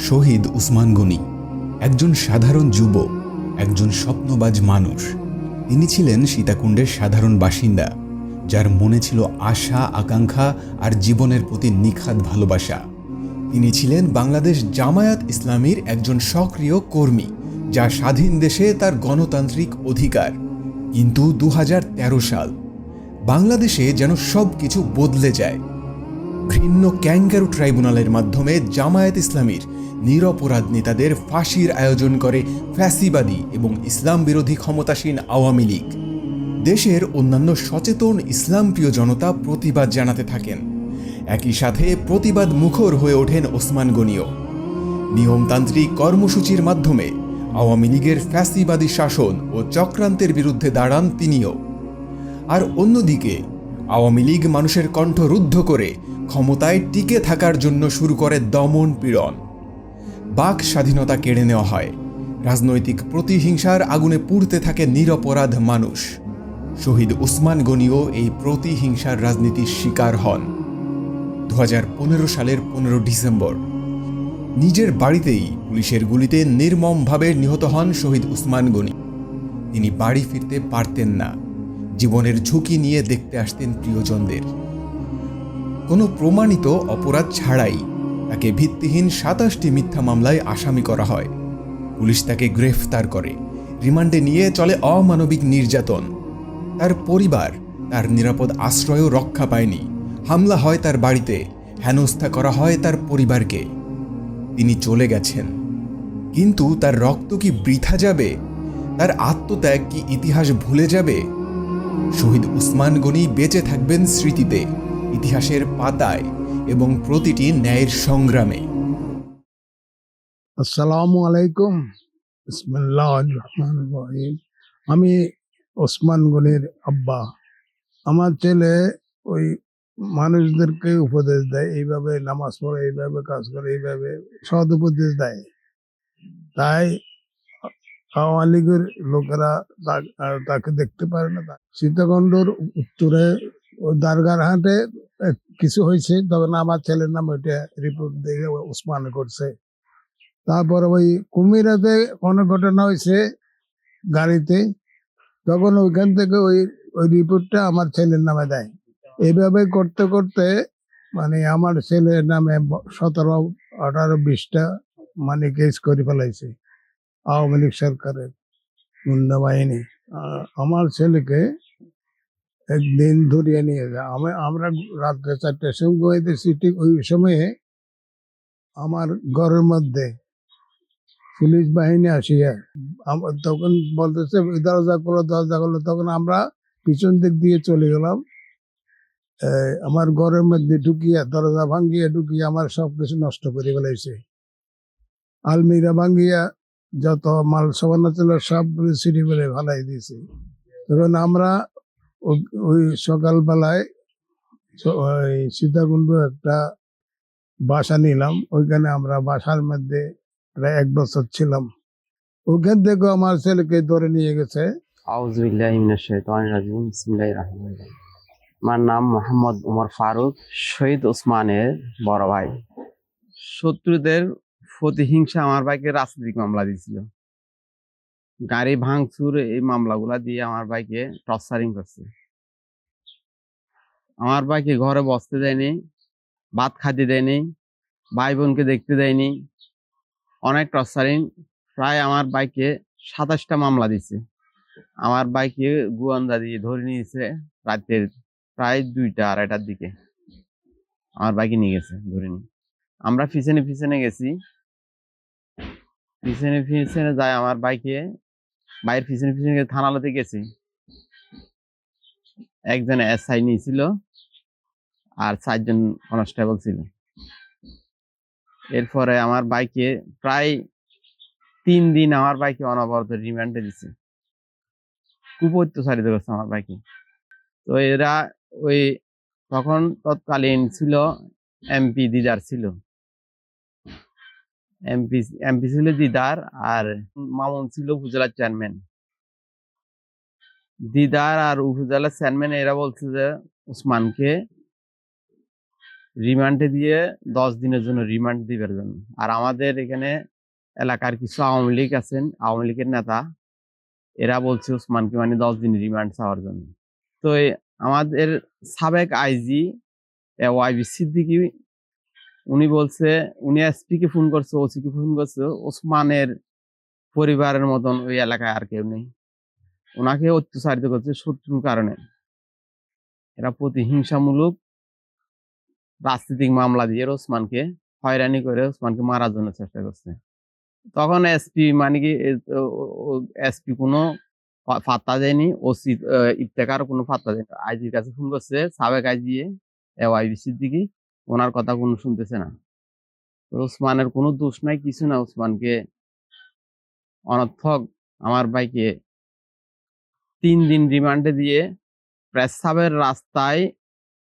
শহীদ উসমান গনি একজন সাধারণ যুবক, একজন স্বপ্নবাজ মানুষ। তিনি ছিলেন সীতাকুণ্ডের সাধারণ বাসিন্দা, যার মনে ছিল আশা, আকাঙ্ক্ষা আর জীবনের প্রতি নিখাদ ভালোবাসা। তিনি ছিলেন বাংলাদেশ জামায়াত ইসলামীর একজন সক্রিয় কর্মী, যা স্বাধীন দেশে তার গণতান্ত্রিক অধিকার। কিন্তু ২০১৩ সাল বাংলাদেশে যেন সব কিছু বদলে যায়। ঘৃণ্য ক্যাঙ্গারু ট্রাইব্যুনালের মাধ্যমে জামায়াত ইসলামীর নিরপরাধ নেতাদের ফাঁসির আয়োজন করে ফ্যাসিবাদী এবং ইসলাম বিরোধী ক্ষমতাসীন আওয়ামী লীগ। দেশের অন্যান্য সচেতন ইসলামপ্রিয় জনতা প্রতিবাদ জানাতে থাকেন। একই সাথে প্রতিবাদ মুখর হয়ে ওঠেন ওসমান গনিও। নিয়মতান্ত্রিক কর্মসূচির মাধ্যমে আওয়ামী লীগের ফ্যাসিবাদী শাসন ও চক্রান্তের বিরুদ্ধে দাঁড়ান তিনিও। আর অন্যদিকে আওয়ামী লীগ মানুষের কণ্ঠ রুদ্ধ করে ক্ষমতায় টিকে থাকার জন্য শুরু করে দমন পীড়ন। বাক স্বাধীনতা কেড়ে নেওয়া হয়। রাজনৈতিক প্রতিহিংসার আগুনে পুড়তে থাকে নিরপরাধ মানুষ। শহীদ উসমান গনিও এই প্রতিহিংসার রাজনীতির শিকার হন। ২০১৫ সালের ১৫ ডিসেম্বর নিজের বাড়িতেই পুলিশের গুলিতে নির্মমভাবে নিহত হন শহীদ উসমান গনি। তিনি বাড়ি ফিরতে পারতেন না। জীবনের ঝুঁকি নিয়ে দেখতে আসতেন প্রিয়জনদের। কোনো প্রমাণিত অপরাধ ছাড়াই তাকে ভিত্তিহীন ২৭টি মিথ্যা মামলায় আসামি করা হয়। পুলিশ তাকে গ্রেফতার করে, রিমান্ডে নিয়ে চলে অমানবিক নির্যাতন। তার পরিবার তার নিরাপদ আশ্রয়ও রক্ষা পায়নি। হামলা হয় তার বাড়িতে, হেনস্থা করা হয় তার পরিবারকে। তিনি চলে গেছেন, কিন্তু তার রক্ত কি বৃথা যাবে? তার আত্মত্যাগ কি ইতিহাস ভুলে যাবে? শহীদ উসমান গনি বেঁচে থাকবেন স্মৃতিতে, ইতিহাসের পাতায় এবং প্রতিটি ন্যায়ের সংগ্রামে। আসসালামু আলাইকুম। বিসমিল্লাহির রহমানির রহিম। আমি ওসমান গনির আব্বা। আমার ছেলে ওই মানুষদেরকে উপদেশ দেয়, এইভাবে নামাজ পড়ে, এইভাবে কাজ করে, এইভাবে সৎ উপদেশ দেয়। তাই আওয়ামী লীগের লোকেরা তাকে দেখতে পারে না। সীতাকুণ্ডর উত্তরে ও দারগার হাটে কিছু হয়েছে, তখন আমার ছেলের নাম ওইটা রিপোর্ট দিয়ে ওসমান করছে। তারপর ওই কুমিরাতে অনেক ঘটনা হয়েছে গাড়িতে, তখন ওইখান থেকে ওই রিপোর্টটা আমার ছেলের নামে দেয়। এইভাবে করতে করতে মানে আমার ছেলের নামে ১৭, ১৮, ২০টা মানে কেস করে ফেলাইছে আওয়ামী লীগ সরকারের গুন্ডা বাহিনী। আমার ছেলেকে একদিন ধরিয়ে নিয়ে যায়। আমরা রাত্রে ৪টার সময় ঘুমাইতেছি, ঠিক ওই সময়ে আমার ঘরের মধ্যে পুলিশ বাহিনী আসিয়া তখন বলতেছে দরজা করলো, দরজা করলো। তখন আমরা পিছন দিক দিয়ে চলে গেলাম। আমার ঘরের মধ্যে ঢুকিয়া, দরজা ভাঙ্গিয়া ঢুকিয়ে আমার সবকিছু নষ্ট করে ফেলাইছে। আলমিরা ভাঙ্গিয়া যত মাল সামান্য ছিল সবগুলো সিঁড়ি বেড়ে ফেলাই দিয়েছে। তখন আমরা ওই সকালবেলায় ওই সীতাকুণ্ড একটা বাসা নিলাম। ওইখানে আমরা বাসার মধ্যে প্রায় ১ বছর ছিলাম। ওখান থেকে আমার ছেলেকে ধরে নিয়ে গেছে। আউযুবিল্লাহি মিনাশ শাইতানির রাজিম। বিসমিল্লাহির রহমানির রহিম। আমার নাম মোহাম্মদ ওমর ফারুক, শহীদ ওসমানের বড় ভাই। শত্রুদের প্রতিহিংসা আমার ভাইকে রাজনৈতিক মামলা দিয়েছিল। গাড়ি ভাঙচুর, এই মামলাগুলা দিয়ে আমার ভাইকে টর্চারিং করছে। আমার ভাইকে ঘরে বসতে দেয়নি, ভাত খাইতে দেয়নি, ভাই বোনকে দেখতে দেয়নি, অনেক টর্চারিং। প্রায় আমার ভাইকে ২৭টা মামলা দিচ্ছে। আমার ভাইকে গোয়েন্দা দিয়ে ধরে নিয়েছে রাতের প্রায় ২টা, ২:৩০টার দিকে আমার ভাইকে নিয়ে গেছে ধরে নিয়ে। আমরা পিছনে পিছনে গেছি, পিছনে পিছনে যাই আমার ভাইয়ের পিছনে পিছনে থানাতে গেছি। একজন এসআই নিয়েছিল আর ৪ জন কনস্টেবল ছিল। এরপরে আমার ভাইকে প্রায় ৩ দিন আমার ভাইকে অনবরত রিমান্ডে দিচ্ছে, খুব অত্যাচারিত করছে আমার ভাইকে। তো এরা ওই তখন তৎকালীন ছিল এমপি দিদার ছিল। এমপি এমপি ছিল দিদার, আর মামুন ছিল উপজেলার চেয়ারম্যান। দিদার আর উপজেলার চেয়ারম্যান এরা বলছে যে ওসমানকে রিমান্ডে দিয়ে 10 দিনের জন্য রিমান্ড দিবার জন্য। আর আমাদের এখানে এলাকার কিছু আওয়ামী লীগ আছেন, আওয়ামী লীগের নেতা, এরা বলছে ওসমানকে মানে 10 দিন রিমান্ড চাওয়ার জন্য। তো আমাদের সাবেক আইজি ওয়াইবি সিদ্দিকী উনি বলছে, উনি এসপি কে ফোন করছে, ওসি কে ফোন করছে, ওসমানের পরিবারের মতন ওই এলাকায় আর কেউ নেই। ওনাকে অত্যাচারিত করছে শত্রুর কারণে। এরা প্রতিহিংসামূলক রাজনৈতিক মামলা দিয়ে ওসমানকে হয়রানি করে ওসমানকে মারার জন্য চেষ্টা করছে। তখন এসপি মানে কি এসপি কোনো পাত্তা দেয়নি, ওসি ইফতেখার কোনো পাত্তা দেয়নি। আইজির কাছে ফোন করছে সাবেক আইজি ওয়াইবি সিদ্দিকী, ওনার কথা কোনো শুনতেছে না। ওসমানের কোনো দোষ নাই, কিছু না। ওসমানকে অনর্থক আমার ভাইকে 3 দিন রিমান্ডে দিয়ে প্রেসাবের রাস্তায়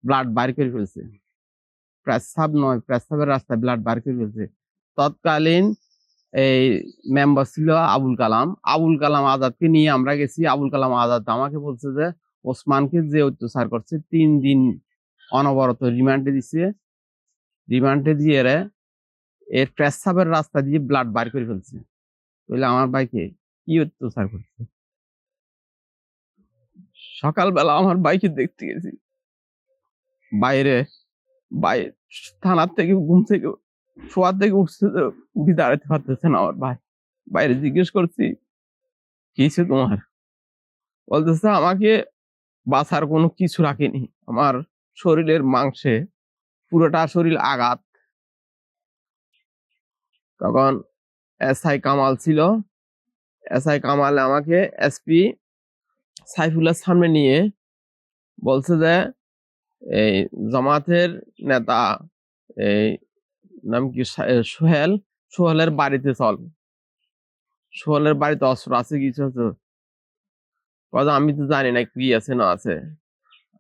ব্লাড বার করে ফেলছে। প্রেসাব নয়, প্রেসাবের রাস্তায় ব্লাড বার করে ফেলছে। তৎকালীন এই মেম্বার ছিল আবুল কালাম। আবুল কালাম আজাদকে নিয়ে আমরা গেছি। আবুল কালাম আজাদ আমাকে বলছে যে ওসমানকে যে অত্যাচার করছে 3 দিন অনবরত রিমান্ডে দিছে। রিমান্ডে দিয়ে এর প্রেসাবের রাস্তা দিয়ে ব্লাড বার করে ফেলছে। তাহলে আমার ভাইকে কি অত্যাচার করছে। সকালবেলা আমার ভাইকে দেখতে গেছি বাইরে, থানার থেকে ঘুম থেকে শোয়ার থেকে উঠছে, উঠে দাঁড়াতে পারতেছে না আমার ভাই। বাইরে জিজ্ঞেস করছি কিছু তোমার, বলতেছে আমাকে বাঁচার কোনো কিছু রাখেনি, আমার শরীরের মাংসে পুরোটা শরীর আঘাত। তখন এসআই কামাল ছিল। এসআই কামাল আমাকে এসপি সাইফুলের সামনে নিয়ে বলছে যে এই জামাতের নেতা এই নাম কি সোহেলের বাড়িতে চল, সোহেলের বাড়িতে অস্ত্র আছে, কিছু আছে। কথা আমি তো জানি না কি আছে না আছে।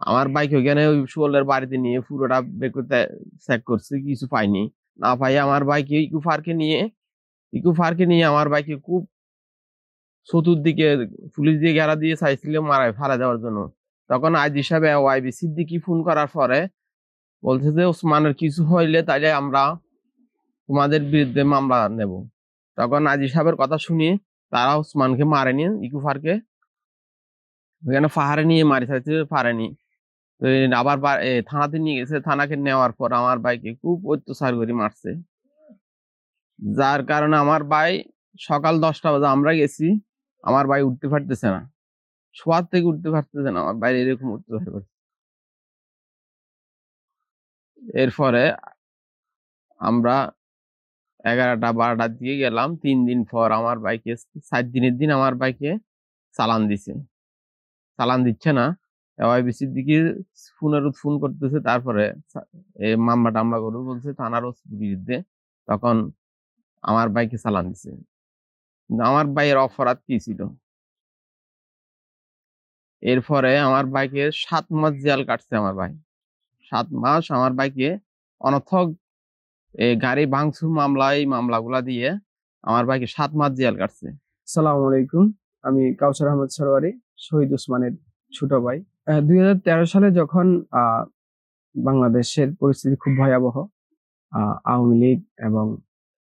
আমার বাইক ওইখানে ওই সোহেলের বাড়িতে নিয়ে পুরোটা বেকুতে চেক করছে, কিছু পাইনি। না পাই আমার বাইকে ইকু ফারকে নিয়ে আমার বাইকে খুব চতুর্দিকে পুলিশ দিয়ে ঘেরা দিয়ে চাইছিল মারায় ফারা দেওয়ার জন্য। তখন আইজি সাহেব ওয়াইবি সিদ্দিকী ফোন করার পরে বলছে যে ওসমানের কিছু হইলে তাইলে আমরা তোমাদের বিরুদ্ধে মামলা নেব। তখন আইজি সাহেবের কথা শুনিয়ে তারা ওসমানকে মারেনি, ইকুফারকে ওখানে পাহাড়ে নিয়ে মারি চাইছে, পারেনি। আবার থানাতে নিয়ে গেছে। থানাকে নেওয়ার পর আমার ভাইকে খুব অত্যাচার করে মারছে, যার কারণে আমার ভাই সকাল 10টা বাজে আমরা গেছি, আমার ভাই উঠতে পারতেছে না, শোয়ার থেকে উঠতে পারতেছে না, আমার ভাই এরকম অত্যাচার করছে। এরপরে আমরা 11টা 12টার দিকে গেলাম। 3 দিন পর আমার ভাইকে 7 দিনের দিন আমার ভাইকে চালান দিছে। চালান দিচ্ছে না, ওয়াইবিসির দিকে ফোন করতেছে। তারপরে মামলা টামলা করবে বলছে থানার বিরুদ্ধে। তখন আমার ভাইকে চালান দিছে। আমার ভাইয়ের অপরাধ কি ছিল? এরপরে আমার ভাইকে 7 মাস জেল কাটছে। আমার ভাই 7 মাস আমার ভাইকে অনর্থক গাড়ি ভাঙচুর মামলা, এই মামলাগুলা দিয়ে আমার ভাইকে 7 মাস জেল কাটছে। আসসালামু আলাইকুম, আমি কাউসার আহমেদ সরোয়ারি, শহীদ ওসমানের ছোট ভাই। 2013 সালে যখন বাংলাদেশের পরিস্থিতি খুব ভয়াবহ, আওয়ামী লীগ এবং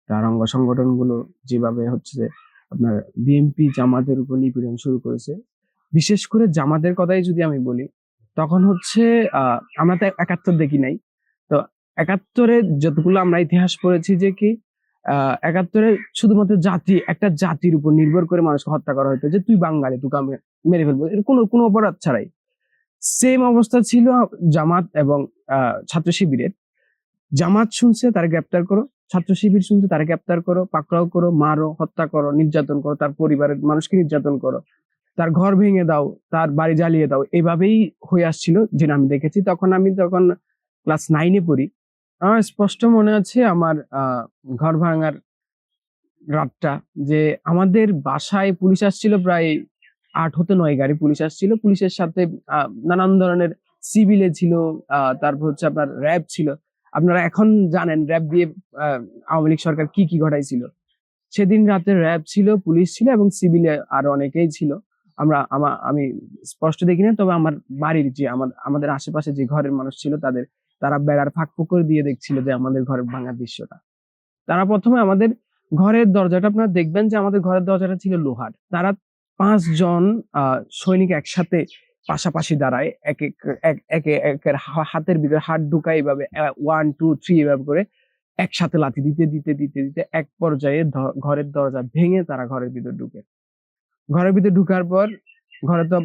তার অঙ্গ সংগঠনগুলো যেভাবে হচ্ছে যে আপনার বিএনপি জামাতের উপর নিপীড়ন শুরু করেছে, বিশেষ করে জামাতের কথাই যদি আমি বলি, তখন হচ্ছে আমরা তো 71 দেখি নাই। তো 71-এ যতগুলো আমরা ইতিহাস পড়েছি যে কি 71-এ শুধুমাত্র একটা জাতির উপর নির্ভর করে মানুষকে হত্যা করা হতো, যে তুই বাঙালি, তোকে আমি মেরে ফেলবো, এর কোনো অপরাধ ছাড়াই। সেম অবস্থা ছিল জামাত এবং ছাত্র শিবিরের। জামাত শুনছে তারা গ্রেপ্তার করো, ছাত্র শিবির শুনছে তারা গ্রেপ্তার করো, পাকড়াও করো, মারো, হত্যা করো, নির্যাতন করো, তার পরিবারের মানুষকে নির্যাতন করো, তার ঘর ভেঙে দাও, তার বাড়ি জ্বালিয়ে দাও। এভাবেই হয়ে আসছিল, যেটা আমি দেখেছি। তখন ক্লাস 9-এ পড়ি। আমার স্পষ্ট মনে আছে আমার ঘর ভাঙার রাতটা, যে আমাদের বাসায় পুলিশ আসছিল, প্রায় 8 হতে 9 গাড়ি পুলিশ আসছিল। পুলিশের সাথে নানান ধরনের সিভিলে ছিল, তারপর হচ্ছে আপনার র্যাব ছিল। আপনারা এখন জানেন র্যাব দিয়ে আওয়ামী লীগ সরকার কি কি ঘটাইছিল। সেদিন রাতে র্যাব ছিল, পুলিশ ছিল এবং সিভিলে আরো অনেকেই ছিল। আমি স্পষ্ট দেখি না, তবে আমার বাড়ির যে আমাদের আশেপাশে যে ঘরের মানুষ ছিল তারা বেড়ার ফাঁক ফোকর দিয়ে দেখছিল যে আমাদের ঘরের ভাঙার দৃশ্যটা। তারা প্রথমে আমাদের ঘরের দরজাটা, আপনারা দেখবেন যে আমাদের ঘরের দরজাটা ছিল লোহার। তারা 5 জন সৈনিক একসাথে পাশাপাশি দাঁড়ায়, একের হাতের ভিতরে হাত ঢুকায়, এইভাবে 1 2 3 এভাবে করে একসাথে লাথি দিতে দিতে দিতে দিতে এক পর্যায়ে ঘরের দরজা ভেঙে তারা ঘরের ভিতর ঢুকে। ঘরের ভিতর ঢুকার পর ঘরে তো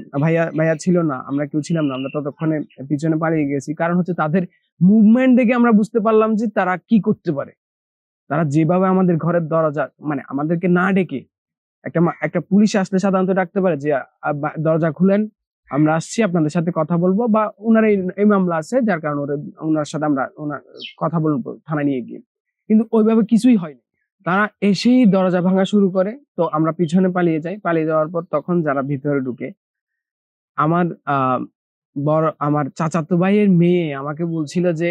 ভাইয়া ছিল না, আমরা কেউ ছিলাম না, আমরা ততক্ষণে পিছনে পালিয়ে গেছি। কারণ হচ্ছে তাদের মুভমেন্ট দেখে আমরা বুঝতে পারলাম যে তারা কি করতে পারে। তারা যেভাবে আমাদের ঘরের দরজা, মানে আমাদেরকে না ডেকে, একটা পুলিশ আসলে সাধারণত ডাকতে পারে যে দরজা খুলেন, আমরা আসছি, আপনাদের সাথে কথা বলবো, বা ওনার এই মামলা আছে যার কারণে ওনার সাথে আমরা কথা বলবো থানায় নিয়ে গিয়ে। কিন্তু ওইভাবে কিছুই হয়নি। তারা এসেই দরজা ভাঙা শুরু করে। তো আমরা পিছনে পালিয়ে যাই। পালিয়ে যাওয়ার পর তখন যারা ভিতরে ঢুকে, আমার চাচাতো ভাইয়ের মেয়ে আমাকে বলছিল যে,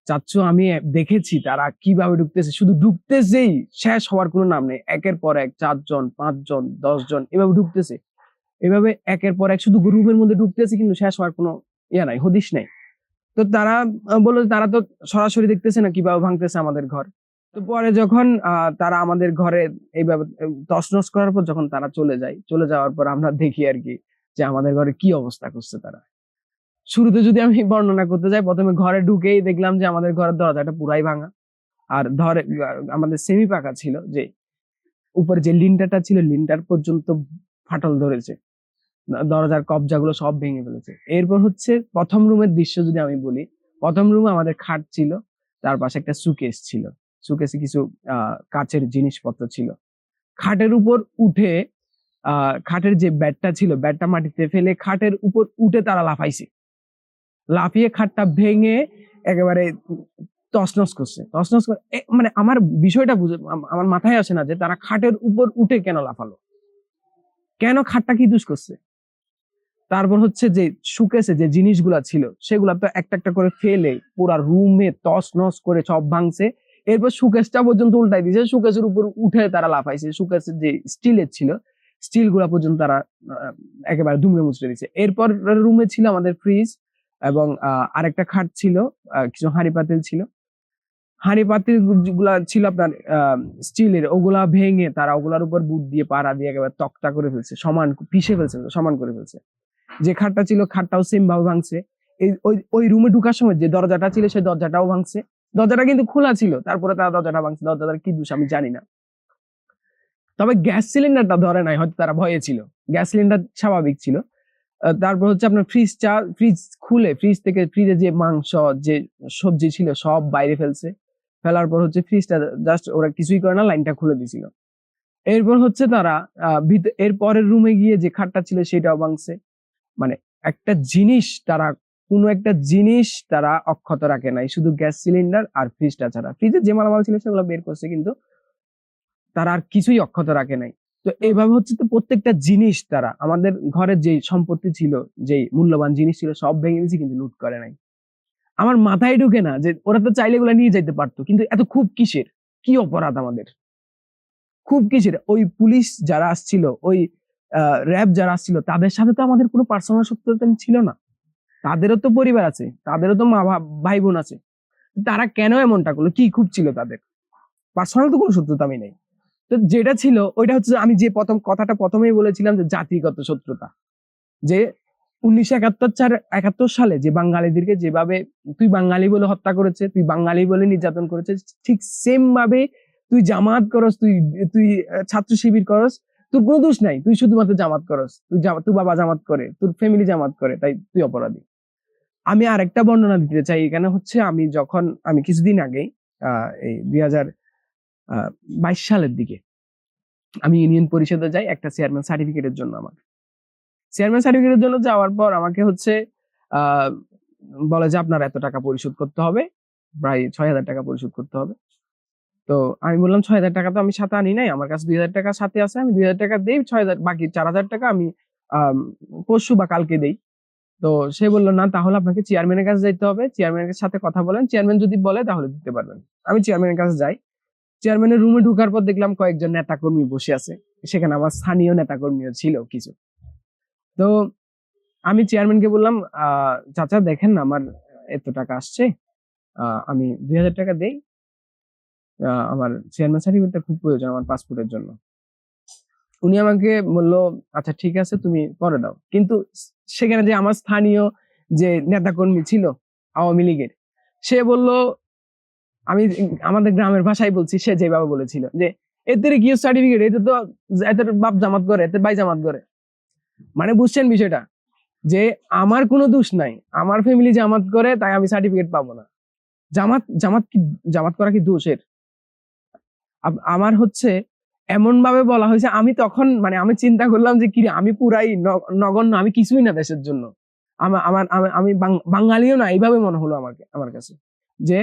চাচ্চু আমি দেখেছি তারা কিভাবে ঢুকতেছে, শুধু ঢুকতেছেই, শেষ হওয়ার কোনো নাম নেই। একের পর এক 4 জন 5 জন 10 জন এভাবে ঢুকতেছে, এভাবে একের পর এক শুধু রুমের মধ্যে ঢুকতেছে, কিন্তু শেষ হওয়ার কোনো নাই, হদিশ নাই। তো তারা বললো তারা তো সরাসরি দেখতেছে না কিভাবে ভাঙতেছে আমাদের ঘর। তো পরে যখন তারা আমাদের ঘরে এইভাবে তছনছ করার পর যখন তারা চলে যাওয়ার পর আমরা দেখি আর কি যে আমাদের ঘরে কি অবস্থা করছে তারা। শুরুতে যদি আমি বর্ণনা করতে যাই, প্রথমে ঘরে ঢুকেই দেখলাম যে আমাদের ঘরের দরজাটা পুরাই ভাঙা, আর আমাদের সেমি পাকা ছিল, যে উপরে যে লিন্টারটা ছিল লিন্টার পর্যন্ত ফাটল ধরেছে, দরজার কবজাগুলো সব ভেঙে ফেলেছে। এরপর হচ্ছে প্রথম রুমের দৃশ্য যদি আমি বলি, প্রথম রুমে আমাদের খাট ছিল, তার পাশে একটা সুকেস ছিল, সুকেসে কিছু কাচের জিনিসপত্র ছিল। খাটের উপর উঠে খাটের যে ব্যাটটা ছিল, ব্যাটটা মাটিতে ফেলে খাটের উপর উঠে তারা লাফিয়ে খাটটা ভেঙে একেবারে তছনছ করছে। তছনছ করে মানে আমার বিষয়টা আমার মাথায় আসে না যে তারা খাটের উপর উঠে কেন লাফালো, কেন খাটটা কি দোষ করছে। তারপর হচ্ছে যে সুকেসে যে জিনিসগুলা ছিল সেগুলা তো একটা একটা করে ফেলে পুরা রুমে তছনছ করে সব ভাঙছে। এরপর সুকেসটা পর্যন্ত উল্টাই দিয়েছে, সুকেসের উপর উঠে তারা লাফাইছে। সুকেসের যে স্টিলের ছিল, স্টিল গুলা পর্যন্ত তারা একেবারে দুমড়ে মুচড়ে দিয়েছে। এরপর রুমে ছিল আমাদের ফ্রিজ এবং আরেকটা খাট ছিল, কিছু হাঁড়ি পাতিল ছিল। হাঁড়ি পাতিল গুলা ছিল আপনার স্টিলের, ওগুলা ভেঙে তারা ওগুলার উপর বুট দিয়ে পাড়া দিয়ে একেবারে তক্তা করে ফেলছে, সমান পিষে ফেলছে, সমান করে ফেলছে। যে খাটটা ছিল খাটটাও সেম ভাবে ভাঙছে। ওই রুমে ঢুকার সময় যে দরজাটা ছিল সেই দরজাটাও ভাঙছে। দরজাটা কিন্তু খোলা ছিল, তারপরে তারা দরজাটা ভাঙছে। দরজাটার কি দোষ আমি জানি না, তবে গ্যাস সিলিন্ডারটা ধরে নাই, হয়তো তারা ভয়ে ছিল, গ্যাস সিলিন্ডার স্বাভাবিক ছিল। তারপর হচ্ছে আপনার ফ্রিজ খুলে ফ্রিজে যে মাংস যে সবজি ছিল সব বাইরে ফেলার পর হচ্ছে ফ্রিজটা জাস্ট ওরা কিছুই করে না, লাইনটা খুলে দিছিল। এরপর হচ্ছে তারা এর পরের রুমে গিয়ে যে খাটটা ছিল সেটাও ভাঙছে। মানে কোনো একটা জিনিস তারা অক্ষত রাখে নাই, শুধু গ্যাস সিলিন্ডার আর ফ্রিজটা ছাড়া। ফ্রিজে যে মালামাল ছিল সেগুলো বের করছে, কিন্তু তারা আর কিছুই অক্ষত রাখে নাই। তো এইভাবে হচ্ছে তো প্রত্যেকটা জিনিস তারা, আমাদের ঘরের যে সম্পত্তি ছিল, যে মূল্যবান জিনিস ছিল সব ভেঙে দিয়েছে, কিন্তু লুট করে নাই। আমার মাথায় ঢুকে না যে ওরা তো চাইলে এগুলো নিয়ে যেতে পারতো, কিন্তু এত খুব কিসের, কি অপরাধ আমাদের, খুব কিসের। ওই পুলিশ যারা আসছিল, ওই র্যাব যারা আসছিল, তাদের সাথে তো আমাদের কোনো পার্সোনাল শত্রুতা ছিল না। তাদেরও তো পরিবার আছে, তাদেরও তো মা ভাই বোন আছে। তারা কেন এমনটা করলো, কি খুব ছিল তাদের? পার্সোনাল তো কোনো শত্রুতা আমি নেই। তো যেটা ছিল ওইটা হচ্ছে, আমি যে কথাটা প্রথমেই বলেছিলাম যে জাতিগত শত্রুতা। যে 1971 সালে যে বাঙালিদেরকে যেভাবে তুই বাঙালি বলে হত্যা করেছে, তুই বাঙালি বলে নির্যাতন করেছে, ঠিক সেম ভাবে তুই জামাত করস, তুই ছাত্র শিবির করস, তোর কোনো দোষ নাই, তুই শুধুমাত্র জামাত করস, তুই বাবা জামাত করে, তোর ফ্যামিলি জামাত করে, তাই তুই অপরাধী। আমি আরেকটা বর্ণনা দিতে চাই এখানে হচ্ছে, আমি কিছুদিন আগে এই 2022 সালের দিকে আমি ইউনিয়ন পরিষদে যাই একটা চেয়ারম্যান সার্টিফিকেটের জন্য। আমার চেয়ারম্যান সার্টিফিকেটের জন্য যাওয়ার পর আমাকে হচ্ছে বলে যে আপনার এত টাকা পরিশোধ করতে হবে, প্রায় 6,000 টাকা পরিশোধ করতে হবে। তো আমি বললাম 6,000 টাকা তো আমি সাথে আনি নাই, আমার কাছে 2,000 টাকা সাথে আছে, আমি 2,000 টাকা দেই, 6,000 বাকি 4,000 টাকা আমি পরশু বা কালকে দেই। তো সে বললো না, তাহলে আপনাকে চেয়ারম্যানের কাছে যাইতে হবে, চেয়ারম্যানের সাথে কথা বলেন, চেয়ারম্যান যদি বলে তাহলে দিতে পারবেন। আমি চেয়ারম্যানের কাছে যাই। চেয়ারম্যানের রুমে ঢোকার পর দেখলাম কয়েকজন নেতাকর্মী বসে আছে, সেখানে আমার স্থানীয় নেতাকর্মীও ছিল কিছু। তো আমি চেয়ারম্যানকে বললাম, চাচা দেখেন না আমার এত টাকা আসছে, আমি 2000 টাকা দেই, আমার চেয়ারম্যান সার্টিফিকেটটা খুব প্রয়োজন আমার পাসপোর্টের জন্য। উনি আমাকে বললো, আচ্ছা ঠিক আছে তুমি পরে দাও। কিন্তু সেখানে যে আমার স্থানীয় যে নেতাকর্মী ছিল আওয়ামী লীগের, সে বলল, আমি আমাদের গ্রামের ভাষায় বলছি, সে যেভাবে বলেছিল যে এদের কি সার্টিফিকেট, এতে তো এদের বাপ জামাত করে, এদের ভাই জামাত করে। মানে বুঝছেন বিষয়টা, যে আমার কোনো দোষ নাই, আমার ফ্যামিলি জামাত করে তাই আমি সার্টিফিকেট পাবো না। জামাত করা কি দোষের? আমার হচ্ছে এমন ভাবে বলা হয়েছে, আমি তখন মানে আমি চিন্তা করলাম যে কি রে, আমি পুরাই নগণ্য, আমি কিছুই না দেশের জন্য, আমি বাঙালিও না, এইভাবে মনে হলো আমার কাছে, যে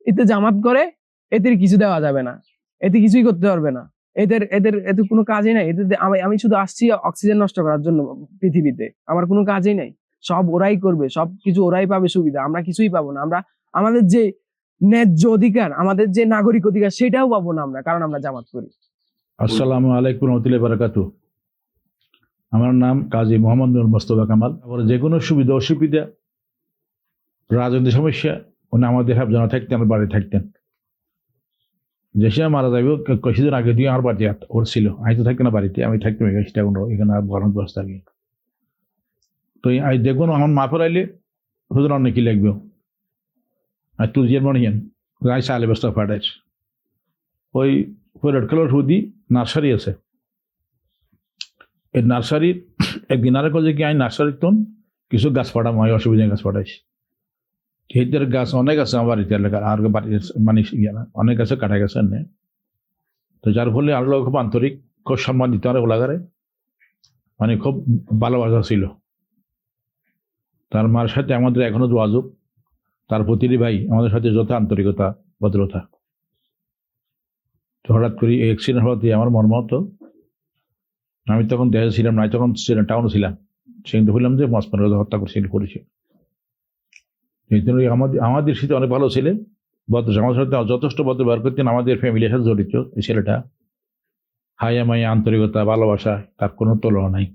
এতে জামাত করে, এদের কিছু দেওয়া যাবে না, এতে কিছুই করতে পারবে না, এদের কোনো কাজই নাই, এদের আমি শুধু আসছি অক্সিজেন নষ্ট করার জন্য পৃথিবীতে, আমার কোনো কাজই নাই, সব ওরাই করবে, সব কিছু ওরাই পাবে সুবিধা, আমরা কিছুই পাবো না, আমরা আমাদের যে ন্যায্য অধিকার, আমাদের যে নাগরিক অধিকার, সেটাও পাবো না আমরা, কারণ আমরা জামাত করি। আসসালামু আলাইকুম রহমতুল্লাহি বারাকাতুহু। আমার নাম কাজী মোহাম্মদ নূর মোস্তফা কামাল। আবার যে কোনো সুবিধা অসুবিধা, রাজনৈতিক সমস্যা, উনি আমাদের হাফজানা থাকতেন, আমার বাড়ি থাকতেন। যে সে মারা যাবে কিছুদিন আগে দিয়ে আমার বাড়িতে ওর ছিল, আমি তো থাকতেন না বাড়িতে, আমি থাকতাম এখানে গরম ব্যবস্থা আগে। তো দেখুন আমার মা ফেরাইলে হুজুর অনেক কি লাগবে, আর তুই যে মনে আই চালে ব্যবস্থা ফাটাইছ ওই রেড কালার হুদি নার্সারি আছে, এই নার্সারির একদিন আরে যে কি আমি নার্সারির তোন কিছু গাছ পাঠাম, হয় অসুবিধা গাছ পাঠাইছি। এইটার গাছ অনেক আছে আমার বাড়িতে এলাকার, আর বাড়ির মানে অনেক আছে, কাটা গেছে এনে। তো যার ফলে আল্লাহ খুব আন্তরিক, খুব সম্মান দিতে পারে ওলাগারে, মানে খুব ভালোবাসা ছিল। তার মার সাথে আমাদের এখনো যোগাযোগ, তার প্রতিটি ভাই আমাদের সাথে যত আন্তরিকতা ভদ্রতা। হঠাৎ করি এই অ্যাক্সিডেন্ট হওয়াতে আমার মর্মাহত। আমি তখন দেশে ছিলাম না, তখন টাউনে ছিলাম, সেখানে বললাম যে মসমানের হত্যা করেছে। এই জন্য আমাদের সাথে অনেক ভালো ছিলেন, আমার সাথে যথেষ্ট ভদ্র ব্যবহার করতেন, আমাদের ফ্যামিলির সাথে জড়িত এই ছেলেটা। হাইয়া মাইয়া আন্তরিকতা ভালোবাসা তার কোনো তুলনা নাই।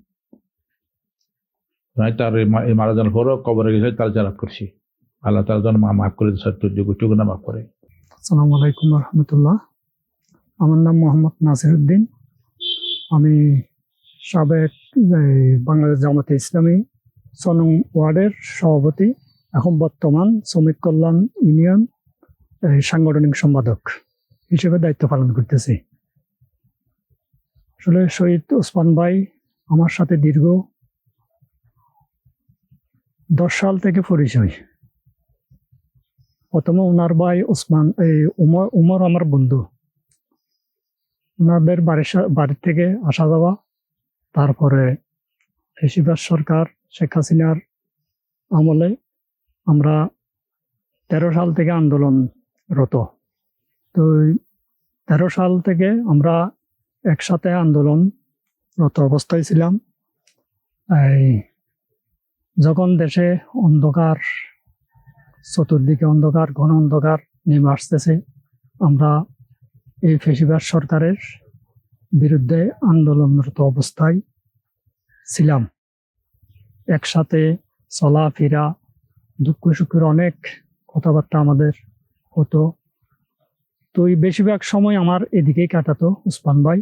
তার মারা যাওয়ার পরও কবরে গেছে, তার জারাত করছি। আল্লাহ তার জন্য মাফ করে সত্যটুকু না মাফ করে। আসসালামু আলাইকুম রহমতুল্লাহ। আমার নাম মোহাম্মদ নাসিরউদ্দিন। আমি সাবেক বাংলাদেশ জামাতে ইসলামী ৬ নং ওয়ার্ডের সভাপতি, এখন বর্তমান শ্রমিক কল্যাণ ইউনিয়ন সাংগঠনিক সম্পাদক হিসেবে দায়িত্ব পালন করতেছি। আসলে শহীদ ওসমান ভাই আমার সাথে দীর্ঘ 10 সাল থেকে পরিচয়। প্রথমে ওনার ভাই উমর আমার বন্ধু, ওনাদের বাড়ি থেকে আসা যাওয়া, তারপরে ফেসিবাদ সরকার শেখ হাসিনার আমলে আমরা 13 সাল থেকে আন্দোলনরত। তো 13 সাল থেকে আমরা একসাথে আন্দোলনরত অবস্থায় ছিলাম। যখন দেশে অন্ধকার, চতুর্দিকে অন্ধকার, ঘন অন্ধকার নেমে আসতেছে, আমরা এই ফেসিবাদ সরকারের বিরুদ্ধে আন্দোলনরত অবস্থায় ছিলাম। একসাথে চলাফেরা, দুঃখ সুখের অনেক কথাবার্তা আমাদের হতো। তো এই বেশিরভাগ সময় আমার এদিকেই কাটাতো ওসমান ভাই।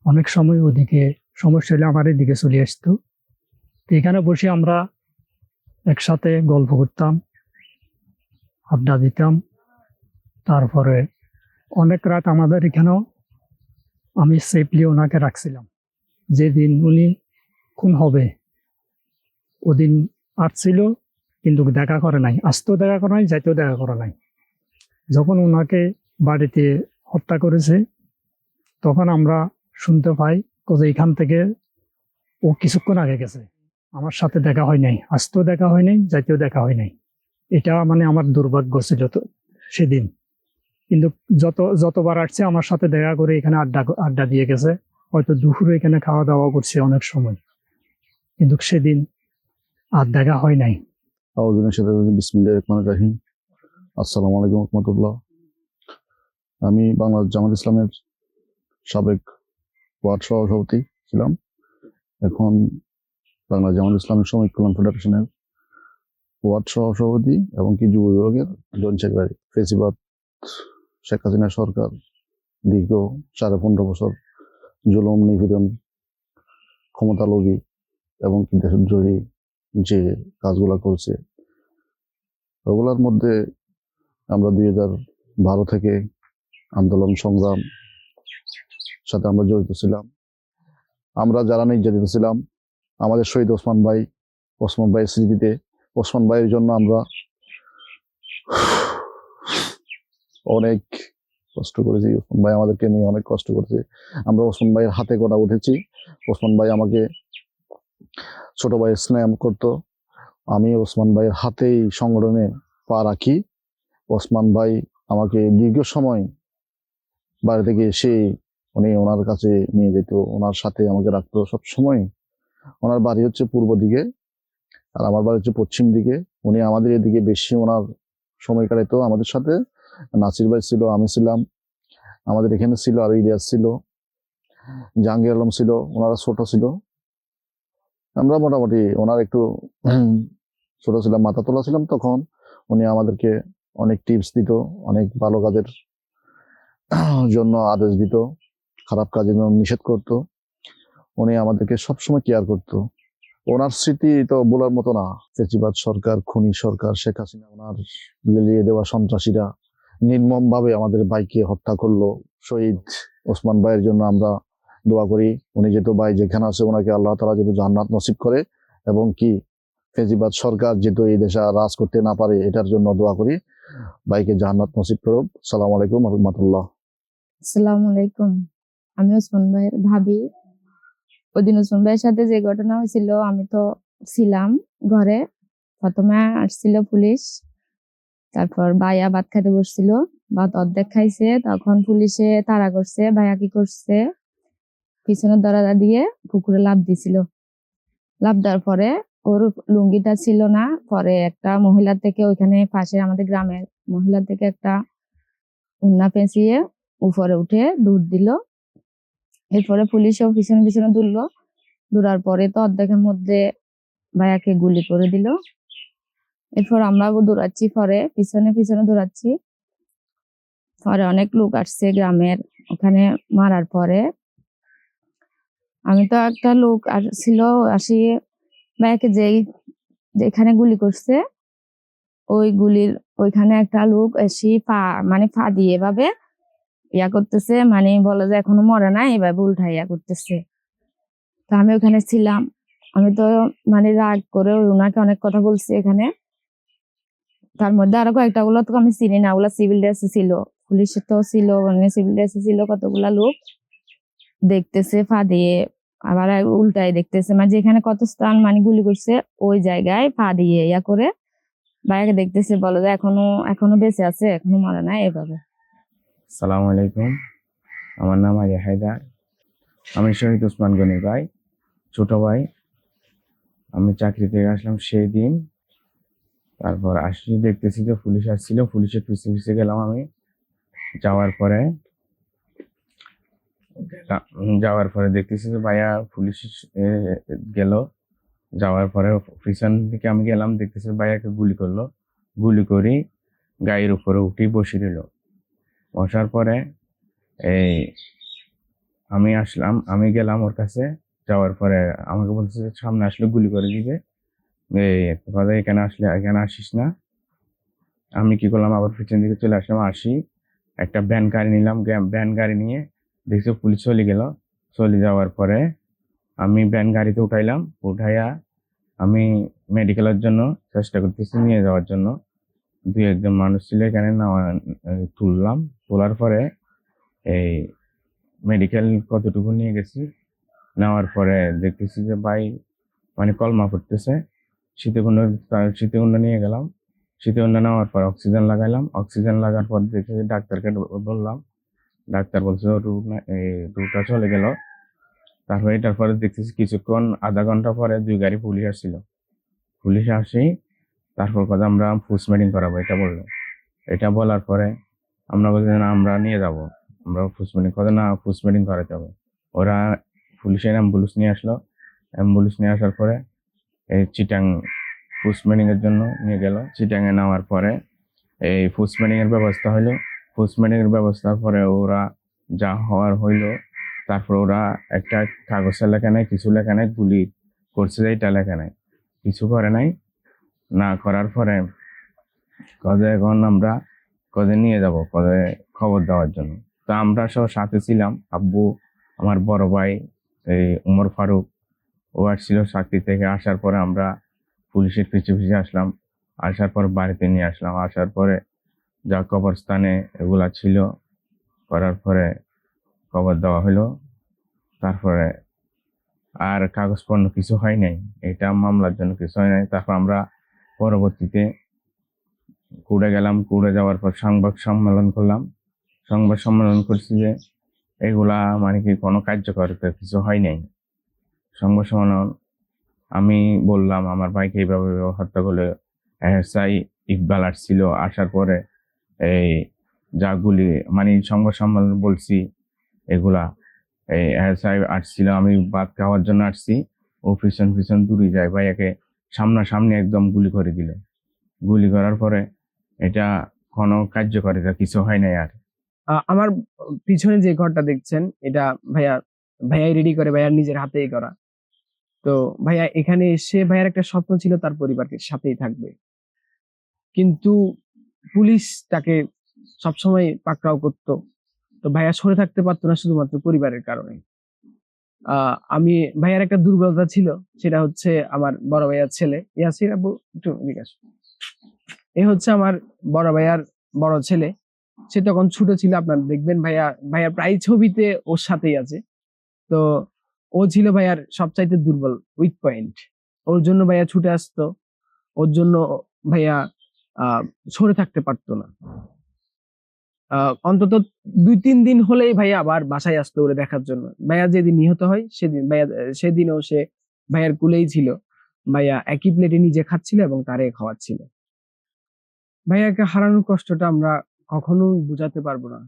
অনেক সময় ওদিকে সমস্যা হলে আমার এদিকে চলে আসতো। তো এখানে বসে আমরা একসাথে গল্প করতাম, আড্ডা দিতাম। তারপরে অনেক রাত আমাদের এখানেও আমি সেফলি ওনাকে রাখছিলাম। যেদিন উনি খুন হবে ওদিন আসছিল, কিন্তু দেখা করে নাই, আসতেও দেখা করে নাই, যাইতেও দেখা করে নাই। যখন ওনাকে বাড়িতে হত্যা করেছে তখন আমরা শুনতে পাই যে এখান থেকে ও কিছুক্ষণ আগে গেছে, আমার সাথে দেখা হয় নাই, আসতেও দেখা হয় নাই, যাইতেও দেখা হয় নাই। এটা মানে আমার দুর্ভাগ্য ছিল তো সেদিন। কিন্তু যতবার আসছে আমার সাথে দেখা করে এখানে আড্ডা দিয়ে গেছে, হয়তো দুপুরে এখানে খাওয়া দাওয়া করছে অনেক সময়। কিন্তু সেদিন আর দেখা হয় নাই। বিসমিল্লাহির আসসালামু আলাইকুম রহমতুল্লাহ। আমি বাংলাদেশ জামাত ইসলামের সাবেক ওয়ার্ড সভাপতি ছিলাম, এখন বাংলাদেশ জামাত ইসলামের শ্রমিক কল্যাণ ফেডারেশনের ওয়ার্ড সভাপতি এবং কি যুব বিভাগের জয়েন্ট সেক্রেটারি। ফেসিবাদ শেখ হাসিনা সরকার দীর্ঘ 15.5 বছর জুলুম নিপীড়ন ক্ষমতালোভী এবং কি দেশদ্রোহী যে কাজগুলা করছে, ওগুলার মধ্যে আমরা 2012 থেকে আন্দোলন সংগ্রাম সাথে আমরা জড়িত ছিলাম। আমরা যারা নির্যাতিত ছিলাম, আমাদের শহীদ ওসমান ভাইয়ের স্মৃতিতে ওসমান ভাইয়ের জন্য আমরা অনেক কষ্ট করেছি। ওসমান ভাই আমাদেরকে নিয়ে অনেক কষ্ট করেছে। আমরা ওসমান ভাইয়ের হাতে গোনা উঠেছি। ওসমান ভাই আমাকে ছোট ভাইয়ের স্নেহ করতো, আমি ওসমান ভাইয়ের হাতেই সংগঠনে পা রাখি। ওসমান ভাই আমাকে দীর্ঘ সময় বাড়ি থেকে এসে উনি ওনার কাছে নিয়ে যেত, ওনার সাথে আমাকে রাখতো সব সময়। ওনার বাড়ি হচ্ছে পূর্ব দিকে আর আমার বাড়ি হচ্ছে পশ্চিম দিকে। উনি আমাদের এদিকে বেশি ওনার সময় কাটাইতো আমাদের সাথে। নাসির ভাই ছিল, আমি ছিলাম, আমাদের এখানে ছিল আর ইলিয়াস ছিল, জাহাঙ্গীর আলম ছিল, ওনারা ছোট ছিল। আমরা মোটামুটি ওনার একটু ছোট ছিলাম, মাথা তোলা ছিলাম তখন। উনি আমাদেরকে অনেক টিপস দিত, অনেক ভালো কাজের জন্য আদেশ দিত, খারাপ কাজের জন্য নিষেধ করত। উনি আমাদেরকে সবসময় কেয়ার করত। ওনার স্মৃতি তো বলার মতো না। ফেসিবাদ সরকার, খুনি সরকার, শেখ হাসিনা, ওনার লেলিয়ে দেওয়া সন্ত্রাসীরা নির্মম ভাবে আমাদের ভাইকে হত্যা করলো। শহীদ ওসমান ভাইয়ের জন্য আমরা দোয়া করি। উনি যেহেতু ভাই যেখানে আছে, ওনাকে আল্লাহ তাআলা যেহেতু জান্নাত নসিব করে এবং কি ফেসিবাদ সরকার যেহেতু এই দেশে রাজ করতে না পারে, এটার জন্য দোয়া করি ভাইকে জান্নাত নসিব করুক। আসসালামু আলাইকুম রহমতুল্লাহ। আসসালামু আলাইকুম। আমি ওসমান ভাইয়ের ভাবি। ওই দিন ওসমান ভাইয়ের সাথে যে ঘটনা হয়েছিল, আমি তো ছিলাম ঘরে। প্রথমে আসছিল পুলিশ, তারপর ভাইয়া ভাত খাইতে বসছিল, ভাত অর্ধেক খাইছে, তখন পুলিশে তাড়া করছে। ভাইয়া কি করছে, পিছনের দরজা দিয়ে পুকুরে লাফ দিছিল। লাফ দেওয়ার পরে ওর লুঙ্গিটা ছিল না, পরে একটা মহিলা থেকে, ওইখানে পাশে আমাদের গ্রামের মহিলা থেকে একটা উন্না পেঁচিয়ে উপরে উঠে দৌড় দিল। এরপরে পুলিশও পিছনে পিছনে দৌড়লো। দৌড়ার পরে তো অর্ধেকের মধ্যে ভাইয়াকে গুলি করে দিল। এরপর আমরাও দৌড়াচ্ছি, পরে পিছনে পিছনে দৌড়াচ্ছি। পরে অনেক লোক আসছে গ্রামের, ওখানে মারার পরে আমি তো একটা লোক ছিল আসি, ভাইয়াকে যেখানে গুলি করছে ওই গুলির ওইখানে একটা লোক এসে পা দিয়ে এভাবে ইয়া করতেছে, মানে বলে যে এখনো মরে না, এভাবে উল্টা ইয়া করতেছে। তো আমি ওখানে ছিলাম, আমি তো মানে রাগ করে ওনাকে অনেক কথা বলছি এখানে। তার মধ্যে আরো কয়েকটা গুলো তো আমি চিনি না, ওগুলা সিভিল ড্রেসে ছিল, পুলিশ তো ছিল, মানে সিভিল ড্রেসে ছিল কতগুলা লোক। দেখতেছে পা দিয়ে, আবার উল্টাই দেখতেছে, মানে যেখানে কত স্থান মানে গুলি করছে ওই জায়গায় পা দিয়ে ইয়া করে ভাইয়াকে দেখতেছে, বলে যে এখনো বেঁচে আছে, এখনো মরে না, এভাবে। আসসালামু আলাইকুম। আমার নাম আরিয়া হায়দার। আমি শহীদ ওসমান গনির ভাই, ছোট ভাই। আমি চাকরি থেকে আসলাম সেই দিন। তারপর আসি দেখতেছি যে পুলিশ আসছিল, পুলিশের পিছু পিছু গেলাম আমি। যাওয়ার পরে দেখতেছি যে ভাইয়া পুলিশ গেল। যাওয়ার পরে পিছন দিকে আমি গেলাম, দেখতেছি ভাইয়াকে গুলি করলো। গুলি করি গায়ের উপরে উঠে বসে দিল। বসার পরে আমি গেলাম ওর কাছে। যাওয়ার পরে আমাকে বলছে সামনে আসলে গুলি করে দিবে, এখানে আসিস না। আমি কি করলাম, আবার পিছন দিকে চলে আসলাম। একটা ভ্যান গাড়ি নিলাম, ভ্যান গাড়ি নিয়ে দেখছি পুলিশ চলে গেল। চলে যাওয়ার পরে আমি ভ্যান গাড়িতে উঠাইয়া আমি মেডিকেলের জন্য চেষ্টা করতেছি, নিয়ে যাওয়ার জন্য। 2-1 মানুষ ছিল এখানে, তুললাম। তোলার পরে মেডিকেল কতটুকু নিয়ে গেছি, নেওয়ার পরে দেখতেছি যে ভাই মানে কলমা পড়তেছে। শীতকুণ্ড নিয়ে গেলাম। শীতকুণ্ড নেওয়ার পর অক্সিজেন লাগাইলাম। অক্সিজেন লাগার পর দেখে ডাক্তারকে বললাম, ডাক্তার বলছে রুটা চলে গেল। তারপরে এটার পরে দেখতেছি কিছুক্ষণ, আধা ঘন্টা পরে 2 গাড়ি পুলিশ আসছিল। পুলিশ আসি, তারপর কথা আমরা পোস্টমর্টম করাবো এটা বললো। এটা বলার পরে আমরা বলছি না, আমরা নিয়ে যাব, আমরা পোস্টমর্টম কথা না, পোস্টমর্টম করাতে হবে। ওরা পুলিশের অ্যাম্বুলেন্স নিয়ে আসলো। অ্যাম্বুলেন্স নিয়ে আসার পরে এই চিটাং পোস্টমর্টম এর জন্য নিয়ে গেল। চিটাংয়ে নেওয়ার পরে এই পোস্টমর্টম এর ব্যবস্থা হলো। পোস্টমর্টম এর ব্যবস্থার পরে ওরা যা হওয়ার হইলো, তারপর ওরা একটা কাগজের লেখা নাই, কিছু লেখা নাই, গুলি করছে এটা লেখা নাই, কিছু করে নাই। না করার পরে কদে এখন আমরা কদে নিয়ে যাব, কদে খবর দেওয়ার জন্য। তো আমরা সব সাথে ছিলাম, আব্বু, আমার বড় ভাই এই উমর ফারুক, ও আসছিল চাকরি থেকে। আসার পরে আমরা পুলিশের পিছু পিছু আসলাম, আসার পর বাড়িতে নিয়ে আসলাম। আসার পরে যা কবরস্থানে এগুলা ছিল, করার পরে খবর দেওয়া হলো। তারপরে আর কাগজপত্র কিছু হয় নাই, এটা মামলার জন্য কিছু হয় নাই। তারপর আমরা পরবর্তীতে কুড়ে গেলাম, কুড়ে যাওয়ার পর সংবাদ সম্মেলন করলাম। সংবাদ সম্মেলন করছি যে এগুলা মানে কি কোনো কার্যকারিতা কিছু হয় নাই। সংবাদ সম্মেলন আমি বললাম আমার ভাইকে এইভাবে হত্যা করলে এসআই ইকবাল আসছিল। আসার পরে এই যা গুলি মানে সংবাদ সম্মেলন বলছি এগুলা, এই এসআই আসছিল, আমি ভাত খাওয়ার জন্য আসছি, ও পিছন পিছন দূরে যায়, ভাইয়াকে সামনাসামনি একদম গুলি করে দিল। গুলি করার পরে এটা কোনো কার্যকারিতা কিছু হয় নাই আর। আমার পিছনে যে ঘরটা দেখছেন এটা ভাইয়াই রেডি করে, ভাইয়ার নিজের হাতেই করা। তো ভাইয়া এখানে এসে ভাইয়ার একটা স্বপ্ন ছিল তার পরিবারকে সাথেই থাকবে, কিন্তু পুলিশ তাকে সবসময় পাকড়াও করতো। তো ভাইয়া সরে থাকতে পারতো না শুধুমাত্র পরিবারের কারণে। আমি ভাইয়ার একটা দুর্বলতা ছিল, সেটা হচ্ছে আমার বড় ভাইয়ার ছেলে ইয়াসির। আব্বু একটু জিজ্ঞাস, এ হচ্ছে আমার বড় ভাইয়ার বড় ছেলে। সে তখন ছোট ছিল, আপনার দেখবেন ভাইয়া প্রায় ছবিতে ওর সাথেই আছে। তো ও ছিল ভাইয়ার সবচাইতে দুর্বল উইক পয়েন্ট। ওর জন্য ভাইয়া ছুটে আসতো, ওর জন্য ভাইয়া সরে থাকতে পারতো না। অন্তত 2-3 দিন হলেই ভাইয়া আবার বাসায় আসতো ওরে দেখার জন্য। ভাইয়া যেদিন নিহত হয় সেদিনও সে ভাইয়ার কুলেই ছিল। ভাইয়া একই প্লেটে নিজে খাচ্ছিল এবং তারে খাওয়াচ্ছিল। ভাইয়াকে হারানোর কষ্টটা আমরা কখনো বোঝাতে পারবো না,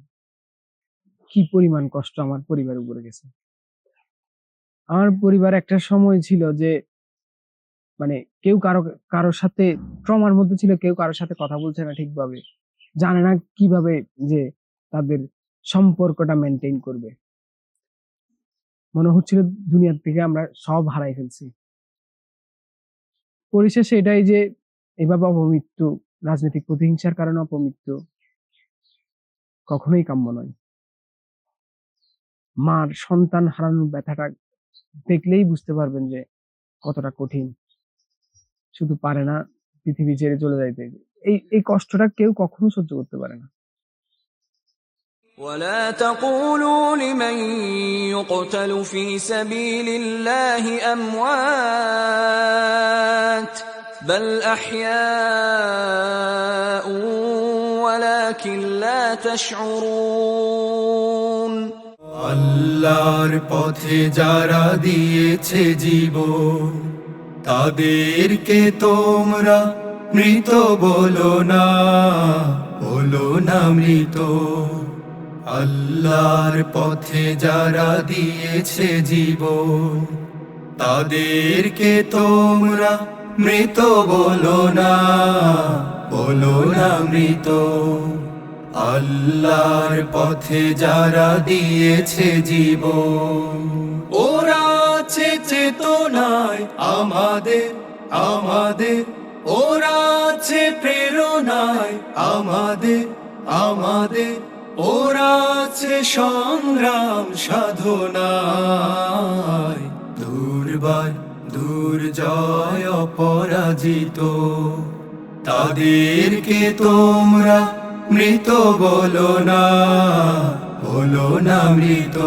কি পরিমাণ কষ্ট আমার পরিবারের উপরে গেছে। আমার পরিবার একটা সময় ছিল যে মানে কেউ কারোর সাথে ট্রমার মধ্যে ছিল, কেউ কারোর সাথে কথা বলছে না ঠিকভাবে, জানে না কিভাবে যে তাদের সম্পর্কটা মেনটেন করবে। মনে হচ্ছিল দুনিয়ার থেকে আমরা সব হারাই ফেলছি। পরিশেষে এটাই যে এভাবে অপমৃত্যু, রাজনৈতিক প্রতিহিংসার কারণে অপমৃত্যু কখনোই কাম্য নয়। মার সন্তান হারানোর ব্যথাটা দেখলেই বুঝতে পারবেন যে কতটা কঠিন। শুধু পারে না পৃথিবী ছেড়ে চলে যাইতে, এই কষ্টটা কেউ কখনো সহ্য করতে পারে না। ولا تقولوا لمن يقتل في سبيل الله أموات بل أحياء ولكن لا تشعرون আল্লাহর পথে যারা দিয়েছে জীবন, তাদেরকে তোমরা মৃত বলো না, বলো না মৃত। আল্লাহর পথে যারা দিয়েছে জীবন, তাদেরকে তোমরা মৃত বলো না, বলো না মৃত। আল্লাহর পথে যারা দিয়েছে জীবন, ওরা আছে চেতনায় আমাদের আমাদের, ওরা আছে প্রেরণায় আমাদের আমাদের, ওরা আছে সংগ্রাম সাধনায়। দুর্বার দুর্জয় অপরাজিত, তাদেরকে তোমরা মৃত বলো না, বলো না মৃত।